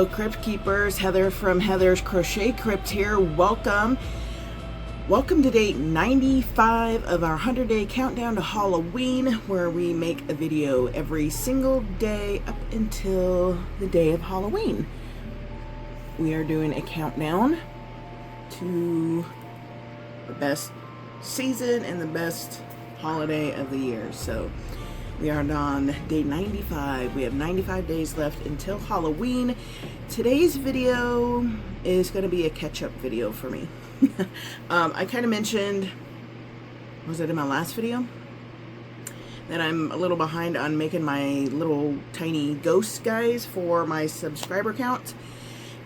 Hello Crypt Keepers, Heather from Heather's Crochet Crypt here. Welcome to day 95 of our 100-day countdown to Halloween, where we make a video every single day up until the day of Halloween. We are doing a countdown to the best season and the best holiday of the year. So we are on day 95. We have 95 days left until Halloween. Today's video is going to be a catch-up video for me. I kind of mentioned, was it in my last video, that I'm a little behind on making my little tiny ghost guys for my subscriber count.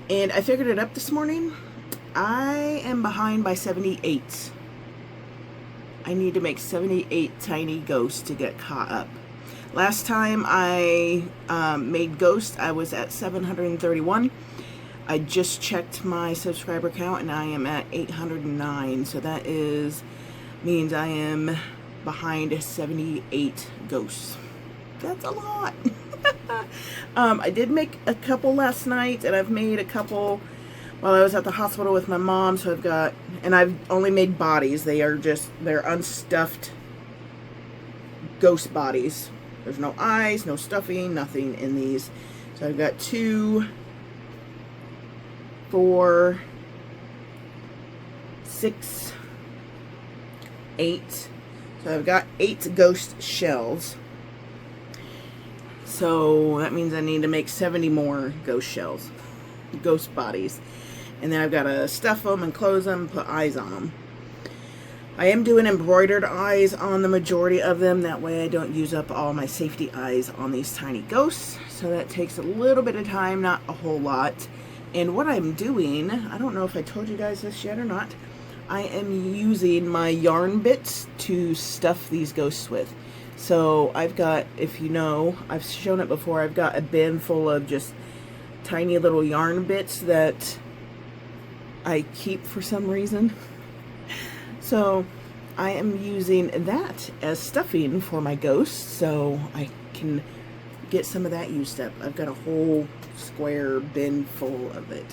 And I figured it up this morning. I am behind by 78. I need to make 78 tiny ghosts to get caught up. Last time I made ghosts, I was at 731. I just checked my subscriber count and I am at 809. So that means I am behind 78 ghosts. That's a lot. I did make a couple last night, and I've made a couple while I was at the hospital with my mom. So I've only made bodies. They're unstuffed ghost bodies. There's no eyes, no stuffing, nothing in these. So I've got 2, 4, 6, 8. So I've got 8 ghost shells. So that means I need to make 70 more ghost shells, ghost bodies. And then I've got to stuff them and close them, put eyes on them. I am doing embroidered eyes on the majority of them. That way I don't use up all my safety eyes on these tiny ghosts. So that takes a little bit of time, not a whole lot. And what I'm doing, I don't know if I told you guys this yet or not, I am using my yarn bits to stuff these ghosts with. So I've got, if you know, I've shown it before, I've got a bin full of just tiny little yarn bits that I keep for some reason. So I am using that as stuffing for my ghosts, so I can get some of that used up. I've got a whole square bin full of it.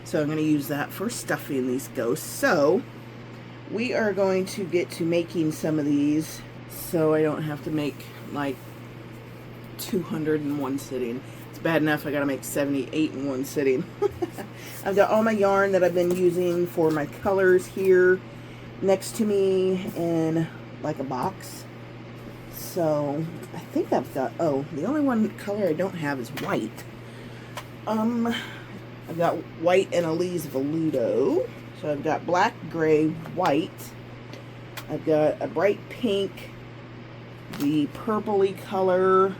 So I'm going to use that for stuffing these ghosts. So we are going to get to making some of these so I don't have to make like 200 in one sitting. It's bad enough I got to make 78 in one sitting. I've got all my yarn that I've been using for my colors here next to me in like a box. So I think I've got, the only one color I don't have is white. I've got white and Elise Veludo. So I've got black, gray, white. I've got a bright pink, the purpley color,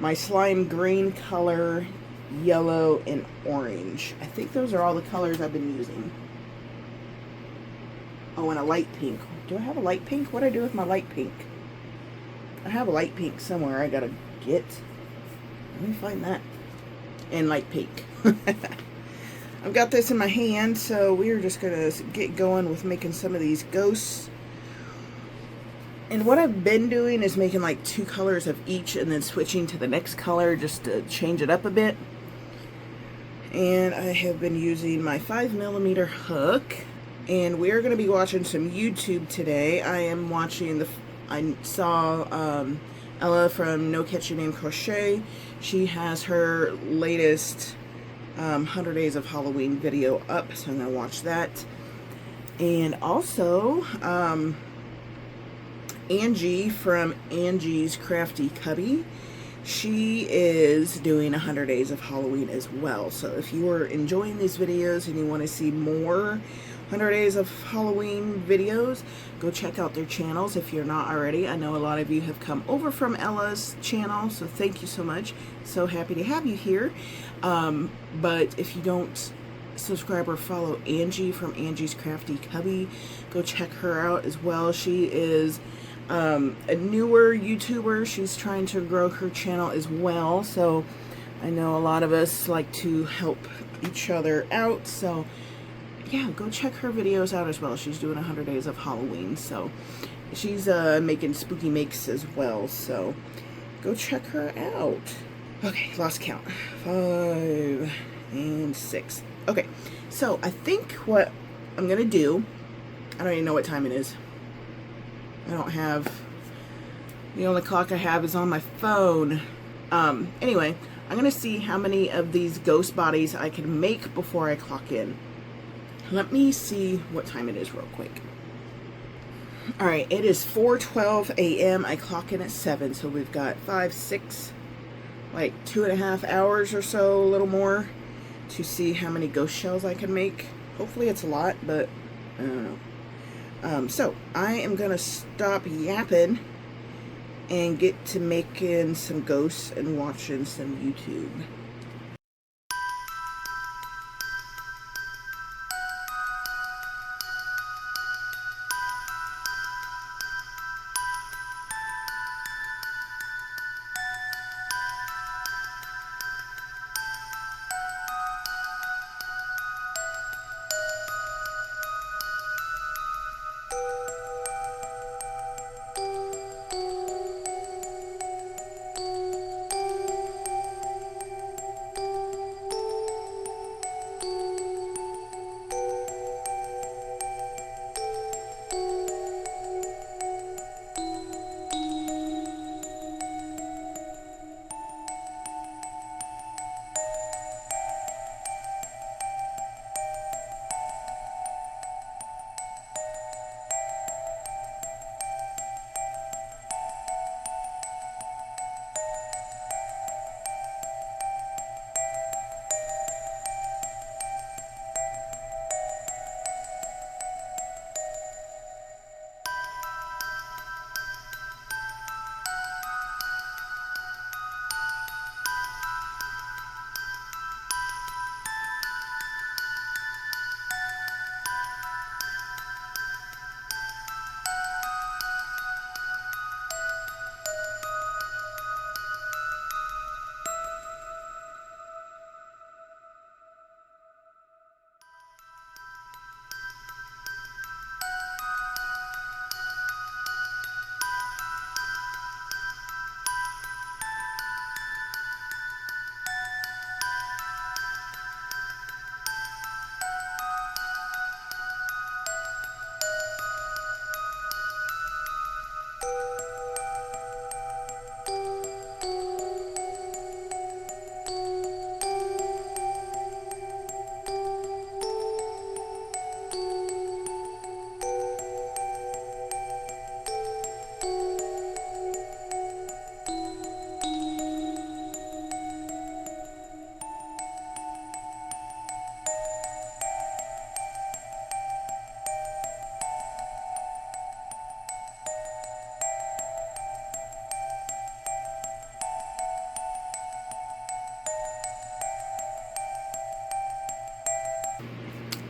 my slime green color, yellow, and orange. I think those are all the colors I've been using. Oh, and a light pink. Do I have a light pink? What do I do with my light pink? I have a light pink somewhere I gotta get. Let me find that. And light pink. I've got this in my hand, so we're just gonna get going with making some of these ghosts. And what I've been doing is making like 2 colors of each and then switching to the next color just to change it up a bit. And I have been using my 5mm hook. And we're going to be watching some YouTube today. I saw Ella from No Catch Your Name Crochet. She has her latest 100 Days of Halloween video up, so I'm going to watch that. And also, Angie from Angie's Crafty Cubby. She is doing 100 Days of Halloween as well. So if you are enjoying these videos and you want to see more 100 Days of Halloween videos, go check out their channels if you're not already. I know a lot of you have come over from Ella's channel, so thank you so much. So happy to have you here. But if you don't subscribe or follow Angie from Angie's Crafty Cubby, go check her out as well. She is a newer YouTuber. She's trying to grow her channel as well, so I know a lot of us like to help each other out. So yeah, go check her videos out as well. She's doing 100 Days of Halloween, so she's making spooky makes as well, so go check her out. Okay, lost count. 5 and 6. Okay, so I think what I'm gonna do, I don't even know what time it is. I don't have, the only clock I have is on my phone. Anyway, I'm gonna see how many of these ghost bodies I can make before I clock in. Let me see what time it is real quick. All right, it is 4:12 a.m. I clock in at 7, so we've got 5, 6, like 2.5 hours or so, a little more, to see how many ghost shells I can make. Hopefully it's a lot, but I don't know. So I am gonna stop yapping and get to making some ghosts and watching some YouTube.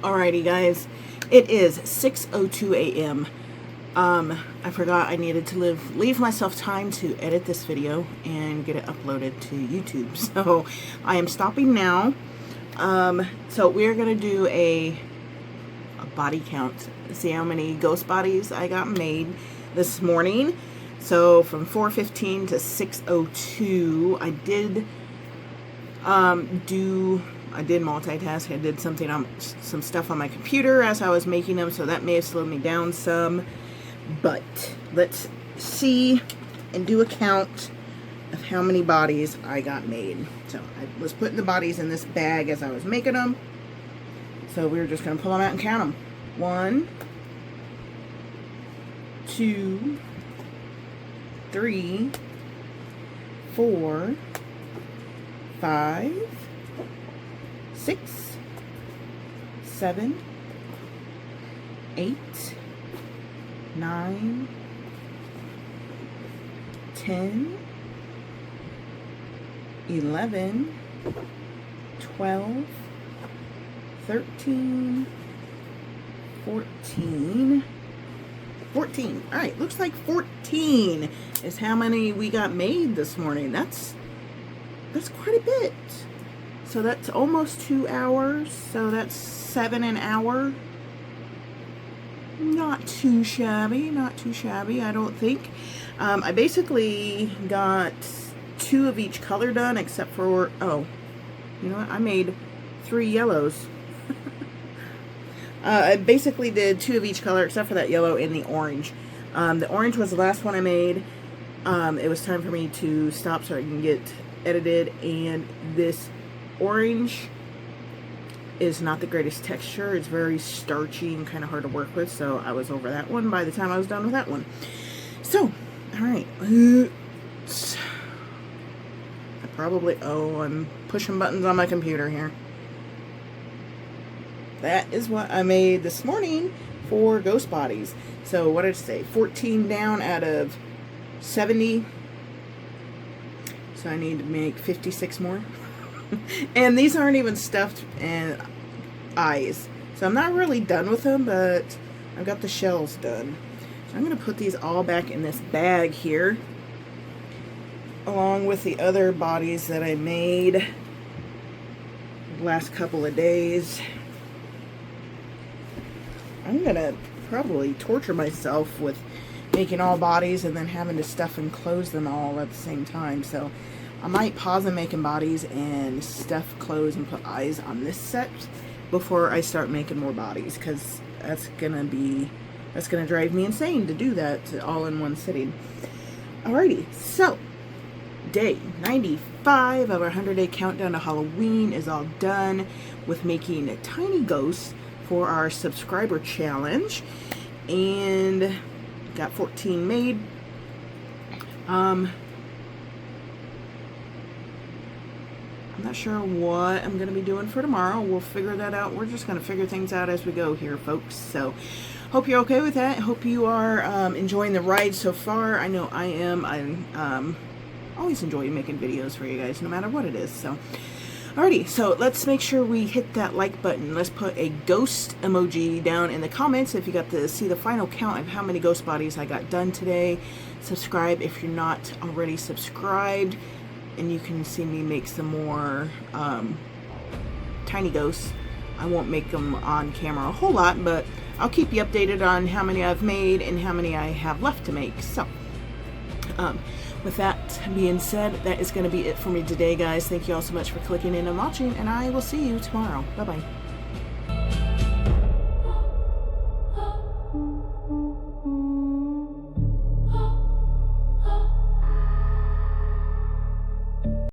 Alrighty guys, it is 6:02 a.m. I forgot I needed to leave myself time to edit this video and get it uploaded to YouTube. So I am stopping now. So we're gonna do a body count. See how many ghost bodies I got made this morning. So from 4:15 to 6:02, I did I did multitask. I did some stuff on my computer as I was making them, so that may have slowed me down some. But let's see and do a count of how many bodies I got made. So I was putting the bodies in this bag as I was making them. So we were just going to pull them out and count them. 1, 2, 3, 4, 5, 6, 7, 8, 9, 10, 11, 12, 13, 14. All right, looks like 14 is how many we got made this morning. That's quite a bit. So that's almost 2 hours. So that's 7 an hour. Not too shabby, I don't think. I basically got 2 of each color done, except for, oh, you know what, I made 3 yellows. I basically did 2 of each color, except for that yellow and the orange. The orange was the last one I made. It was time for me to stop so I can get edited, and this orange is not the greatest texture. It's very starchy and kind of hard to work with, so I was over that one by the time I was done with that one. So, alright. I'm pushing buttons on my computer here. That is what I made this morning for ghost bodies. So, what did I say? 14 down out of 70. So I need to make 56 more. And these aren't even stuffed and eyes. So I'm not really done with them, but I've got the shells done. So I'm going to put these all back in this bag here, along with the other bodies that I made the last couple of days. I'm going to probably torture myself with making all bodies and then having to stuff and close them all at the same time. So I might pause on making bodies and stuff, close, and put eyes on this set before I start making more bodies, because that's gonna drive me insane to do that all in one sitting. Alrighty, so day 95 of our 100-day countdown to Halloween is all done with making a tiny ghost for our subscriber challenge, and got 14 made. I'm not sure what I'm going to be doing for tomorrow. We'll figure that out. We're just going to figure things out as we go here, folks. So, hope you're okay with that. Hope you are enjoying the ride so far. I know I am. I always enjoy making videos for you guys, no matter what it is. So, alrighty. So, let's make sure we hit that like button. Let's put a ghost emoji down in the comments if you got to see the final count of how many ghost bodies I got done today. Subscribe if you're not already subscribed, and you can see me make some more tiny ghosts. I won't make them on camera a whole lot, but I'll keep you updated on how many I've made and how many I have left to make. So, with that being said, that is going to be it for me today, guys. Thank you all so much for clicking in and watching, and I will see you tomorrow. Bye-bye.